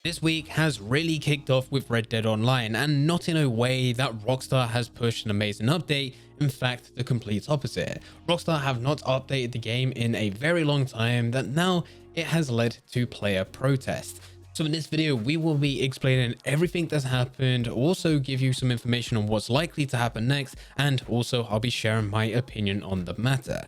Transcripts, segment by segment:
This week has really kicked off with Red Dead Online, and not in a way that Rockstar has pushed an amazing update. In fact, the complete opposite. Rockstar have not updated the game in a very long time, that now it has led to player protest. So in this video, we will be explaining everything that's happened, also give you some information on what's likely to happen next, and also I'll be sharing my opinion on the matter.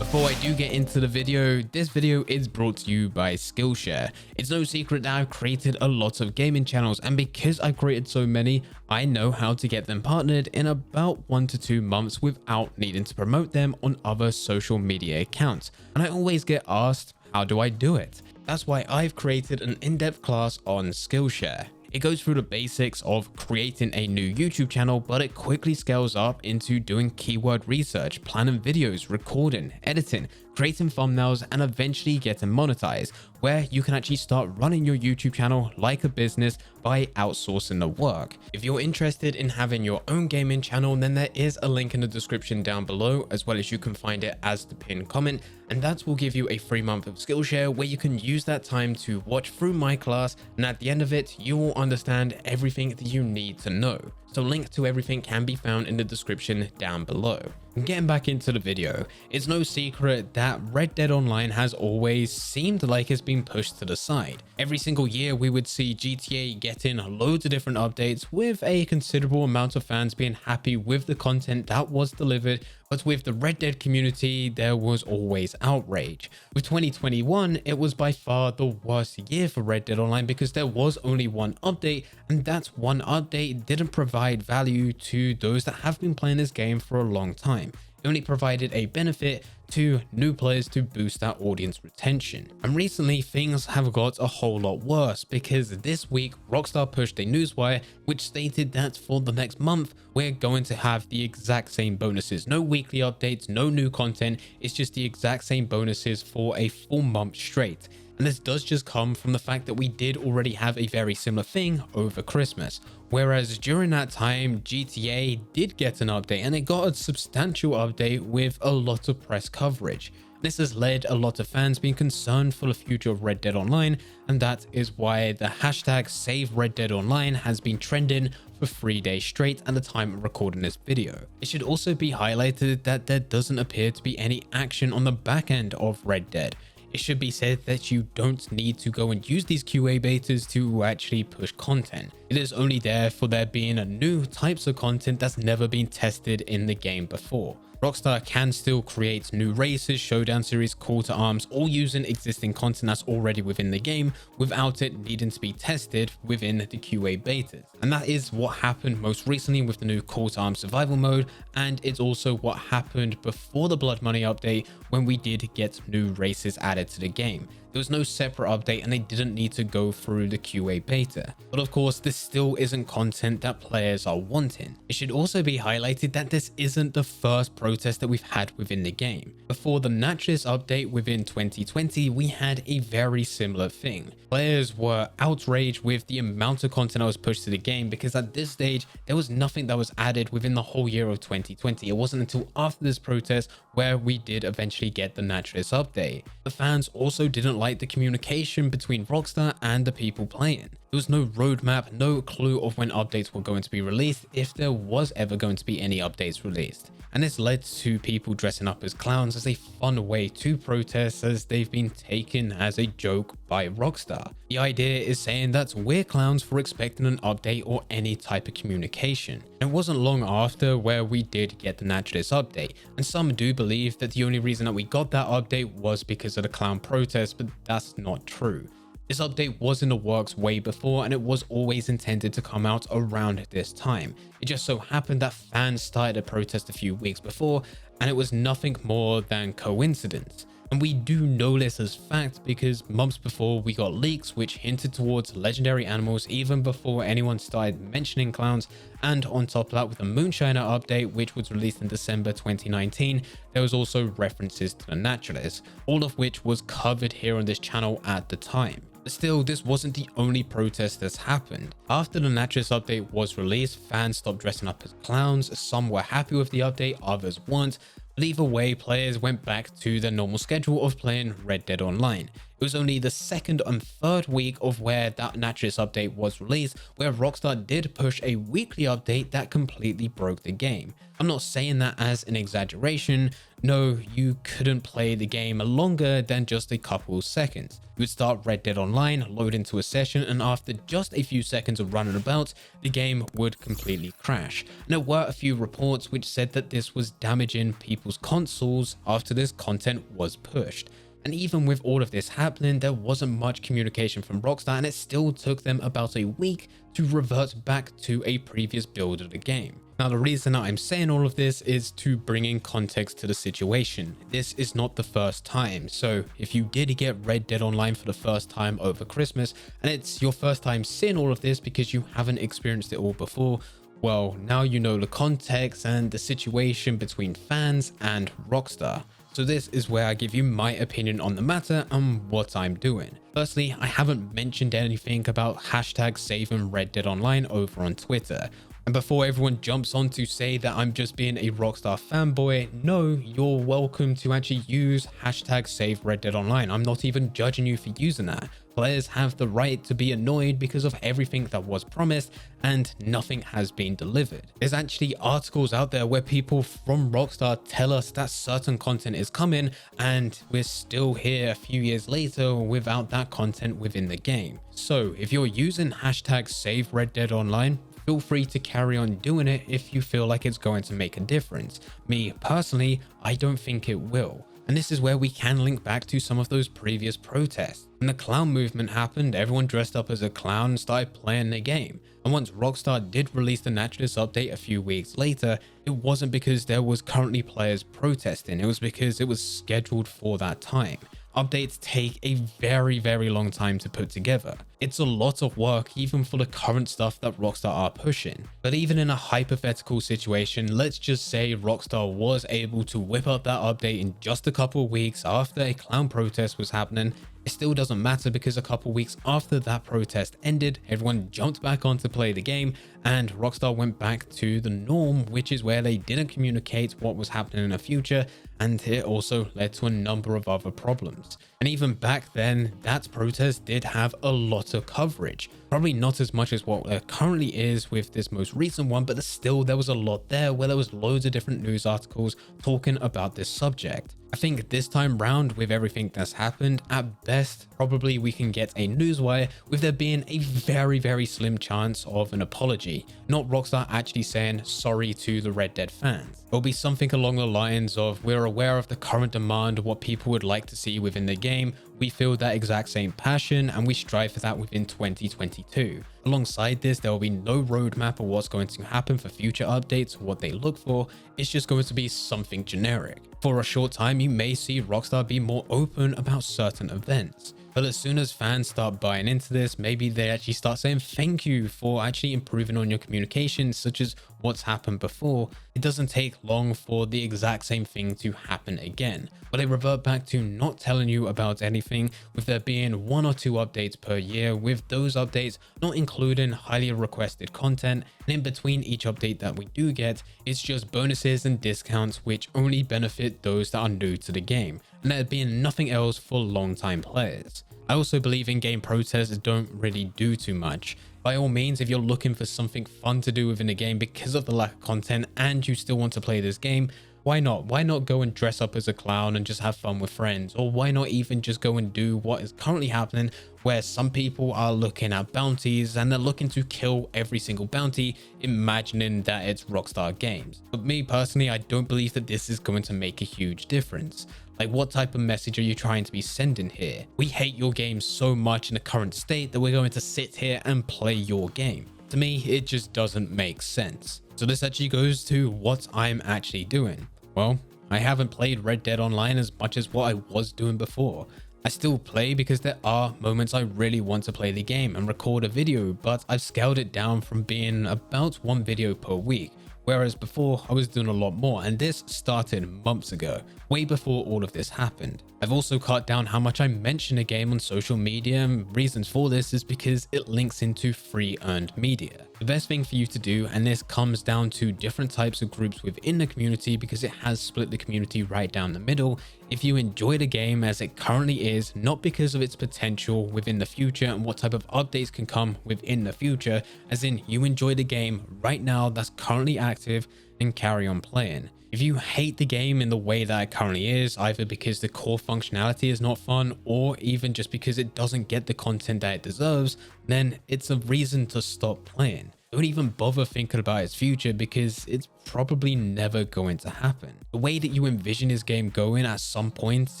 Before I do get into the video, this video is brought to you by Skillshare. It's no secret that I've created a lot of gaming channels, and because I've created so many, I know how to get them partnered in about 1 to 2 months without needing to promote them on other social media accounts. And I always get asked, how do I do it? That's why I've created an in-depth class on Skillshare. It goes through the basics of creating a new YouTube channel, but it quickly scales up into doing keyword research, planning videos, recording, editing, creating thumbnails, and eventually getting monetized, where you can actually start running your YouTube channel like a business by outsourcing the work. If you're interested in having your own gaming channel, then there is a link in the description down below, as well as you can find it as the pinned comment, and that will give you a free month of Skillshare where you can use that time to watch through my class, and at the end of it, you will understand everything that you need to know. So link to everything can be found in the description down below. Getting back into the video, it's no secret that Red Dead Online has always seemed like it's been pushed to the side. Every single year we would see GTA getting loads of different updates, with a considerable amount of fans being happy with the content that was delivered, but with the Red Dead community there was always outrage. With 2021, it was by far the worst year for Red Dead Online because there was only one update, and that one update didn't provide value to those that have been playing this game for a long time. It only provided a benefit to new players to boost that audience retention. And recently things have got a whole lot worse, because this week Rockstar pushed a newswire which stated that for the next month we're going to have the exact same bonuses. No weekly updates, no new content, it's just the exact same bonuses for a full month straight. And this does just come from the fact that we did already have a very similar thing over Christmas. Whereas during that time, GTA did get an update, and it got a substantial update with a lot of press coverage. This has led a lot of fans being concerned for the future of Red Dead Online, and that is why the hashtag #SaveRedDeadOnline has been trending for 3 days straight at the time of recording this video. It should also be highlighted that there doesn't appear to be any action on the back end of Red Dead. It should be said that you don't need to go and use these QA betas to actually push content. It is only there for there being new types of content that's never been tested in the game before. Rockstar can still create new races, showdown series, call to arms, all using existing content that's already within the game without it needing to be tested within the QA betas. And that is what happened most recently with the new call to arms survival mode, and it's also what happened before the Blood Money update when we did get new races added to the game. There was no separate update and they didn't need to go through the QA beta. But of course, this still isn't content that players are wanting. It should also be highlighted that this isn't the first protest that we've had within the game. Before the Naturalist update within 2020, we had a very similar thing. Players were outraged with the amount of content that was pushed to the game, because at this stage, there was nothing that was added within the whole year of 2020. It wasn't until after this protest where we did eventually get the Naturalist update. The fans also didn't like the communication between Rockstar and the people playing. There was no roadmap, no clue of when updates were going to be released, if there was ever going to be any updates released. And this led to people dressing up as clowns as a fun way to protest, as they've been taken as a joke by Rockstar. The idea is saying that we're clowns for expecting an update or any type of communication. And it wasn't long after where we did get the Naturalist update, and some do believe that the only reason that we got that update was because of the clown protest, but that's not true. This update was in the works way before, and it was always intended to come out around this time. It just so happened that fans started a protest a few weeks before, and it was nothing more than coincidence. And we do know this as fact because months before we got leaks which hinted towards legendary animals even before anyone started mentioning clowns, and on top of that, with the Moonshiner update which was released in December 2019, there was also references to the Naturalist, all of which was covered here on this channel at the time. But still, this wasn't the only protest that's happened. After the Naturalist update was released, fans stopped dressing up as clowns. Some were happy with the update, others weren't. But either way, players went back to their normal schedule of playing Red Dead Online. It was only the second and third week of where that Naturalist update was released, where Rockstar did push a weekly update that completely broke the game. I'm not saying that as an exaggeration. No, you couldn't play the game longer than just a couple seconds. You would start Red Dead Online, load into a session, and after just a few seconds of running about, the game would completely crash. And there were a few reports which said that this was damaging people's consoles after this content was pushed. And even with all of this happening, there wasn't much communication from Rockstar, and it still took them about a week to revert back to a previous build of the game. Now, the reason that I'm saying all of this is to bring in context to the situation. This is not the first time. So if you did get Red Dead Online for the first time over Christmas, and it's your first time seeing all of this because you haven't experienced it all before, well, now you know the context and the situation between fans and Rockstar. So this is where I give you my opinion on the matter and what I'm doing. Firstly, I haven't mentioned anything about hashtag saving Red Dead Online over on Twitter. And before everyone jumps on to say that I'm just being a Rockstar fanboy, no, you're welcome to actually use hashtag save Red Dead Online. I'm not even judging you for using that. Players have the right to be annoyed because of everything that was promised and nothing has been delivered. There's actually articles out there where people from Rockstar tell us that certain content is coming, and we're still here a few years later without that content within the game. So if you're using hashtag save Red Dead Online, feel free to carry on doing it if you feel like it's going to make a difference. Me personally, I don't think it will. And this is where we can link back to some of those previous protests. When the clown movement happened, everyone dressed up as a clown and started playing the game. And once Rockstar did release the Naturalist update a few weeks later, it wasn't because there was currently players protesting, it was because it was scheduled for that time. Updates take a very long time to put together. It's a lot of work even for the current stuff that Rockstar are pushing. But even in a hypothetical situation, let's just say Rockstar was able to whip up that update in just a couple of weeks after a clown protest was happening. It still doesn't matter because a couple weeks after that protest ended, everyone jumped back on to play the game and Rockstar went back to the norm, which is where they didn't communicate what was happening in the future, and it also led to a number of other problems. And even back then, that protest did have a lot of coverage. Probably not as much as what there currently is with this most recent one, but still there was a lot there where there was loads of different news articles talking about this subject. I think this time round, with everything that's happened, at best, probably we can get a newswire with there being a very slim chance of an apology. Not Rockstar actually saying sorry to the Red Dead fans. It'll be something along the lines of, we're aware of the current demand of what people would like to see within the game. We feel that exact same passion and we strive for that within 2022. Alongside this, there will be no roadmap of what's going to happen for future updates or what they look for. It's just going to be something generic. For a short time, you may see Rockstar be more open about certain events. But as soon as fans start buying into this, maybe they actually start saying thank you for actually improving on your communication, such as what's happened before. It doesn't take long for the exact same thing to happen again. But they revert back to not telling you about anything, with there being 1 or 2 updates per year, with those updates not including highly requested content. And in between each update that we do get, it's just bonuses and discounts which only benefit those that are new to the game, and there being nothing else for long-time players. I also believe in-game protests don't really do too much. By all means, if you're looking for something fun to do within the game because of the lack of content and you still want to play this game, why not? Why not go and dress up as a clown and just have fun with friends? Or why not even just go and do what is currently happening, where some people are looking at bounties and they're looking to kill every single bounty, imagining that it's Rockstar Games. But me personally, I don't believe that this is going to make a huge difference. Like, what type of message are you trying to be sending here? We hate your game so much in the current state that we're going to sit here and play your game. To me, it just doesn't make sense. So this actually goes to what I'm actually doing. Well, I haven't played Red Dead Online as much as what I was doing before. I still play because there are moments I really want to play the game and record a video, but I've scaled it down from being about 1 video per week, Whereas before I was doing a lot more, and this started months ago, way before all of this happened. I've also cut down how much I mention a game on social media, and reasons for this is because it links into free earned media. The best thing for you to do, and this comes down to different types of groups within the community because it has split the community right down the middle. If you enjoy the game as it currently is, not because of its potential within the future and what type of updates can come within the future, as in you enjoy the game right now that's currently active, then carry on playing. If you hate the game in the way that it currently is, either because the core functionality is not fun or even just because it doesn't get the content that it deserves, then it's a reason to stop playing. Don't even bother thinking about its future because it's probably never going to happen. The way that you envision this game going at some point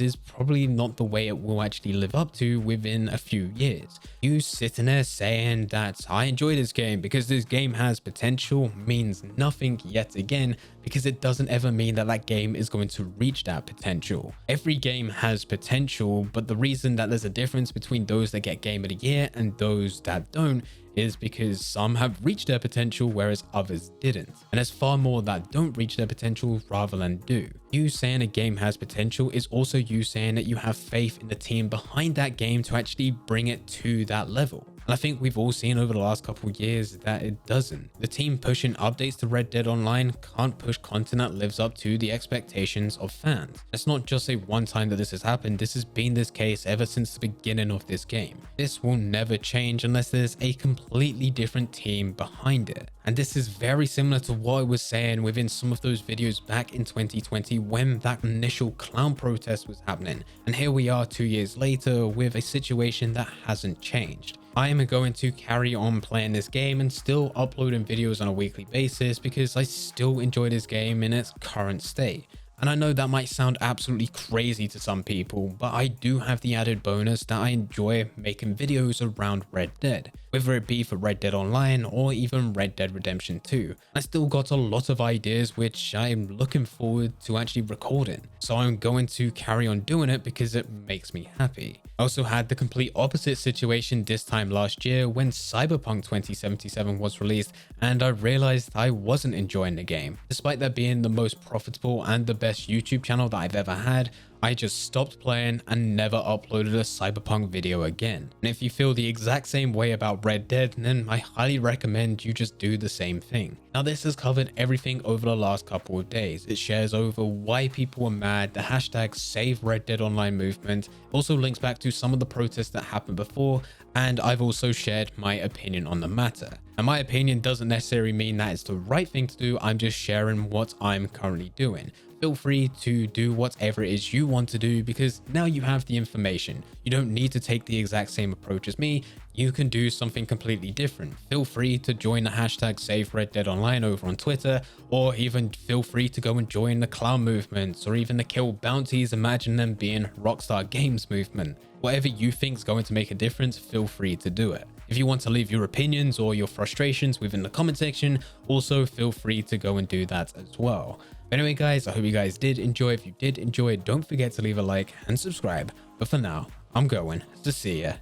is probably not the way it will actually live up to within a few years. You sitting there saying that I enjoy this game because this game has potential means nothing yet again, because it doesn't ever mean that that game is going to reach that potential. Every game has potential, but the reason that there's a difference between those that get Game of the Year and those that don't is because some have reached their potential whereas others didn't. And there's far more that don't reach their potential rather than do. You saying a game has potential is also you saying that you have faith in the team behind that game to actually bring it to that level. And I think we've all seen over the last couple of years that it doesn't. The team pushing updates to Red Dead Online can't push content that lives up to the expectations of fans. It's not just a one time that this has happened, this has been this case ever since the beginning of this game. This will never change unless there's a completely different team behind it. And this is very similar to what I was saying within some of those videos back in 2020 when that initial clown protest was happening. And here we are 2 years later with a situation that hasn't changed. I am going to carry on playing this game and still uploading videos on a weekly basis because I still enjoy this game in its current state. And I know that might sound absolutely crazy to some people, but I do have the added bonus that I enjoy making videos around Red Dead, whether it be for Red Dead Online or even Red Dead Redemption 2. I still got a lot of ideas which I'm looking forward to actually recording, so I'm going to carry on doing it because it makes me happy. I also had the complete opposite situation this time last year when Cyberpunk 2077 was released and I realized I wasn't enjoying the game. Despite that being the most profitable and the best YouTube channel that I've ever had, I just stopped playing and never uploaded a Cyberpunk video again. And if you feel the exact same way about Red Dead, then I highly recommend you just do the same thing. Now this has covered everything over the last couple of days. It shares over why people are mad, the hashtag Save Red Dead Online movement, also links back to some of the protests that happened before, and I've also shared my opinion on the matter. And my opinion doesn't necessarily mean that it's the right thing to do, I'm just sharing what I'm currently doing. Feel free to do whatever it is you want to do because now you have the information. You don't need to take the exact same approach as me. You can do something completely different. Feel free to join the hashtag Save Red Dead Online over on Twitter, or even feel free to go and join the clown movements or even the kill bounties, imagine them being Rockstar Games movement. Whatever you think is going to make a difference, feel free to do it. If you want to leave your opinions or your frustrations within the comment section, also feel free to go and do that as well. Anyway guys, I hope you guys did enjoy. If you did enjoy, don't forget to leave a like and subscribe. But for now, I'm going to see ya.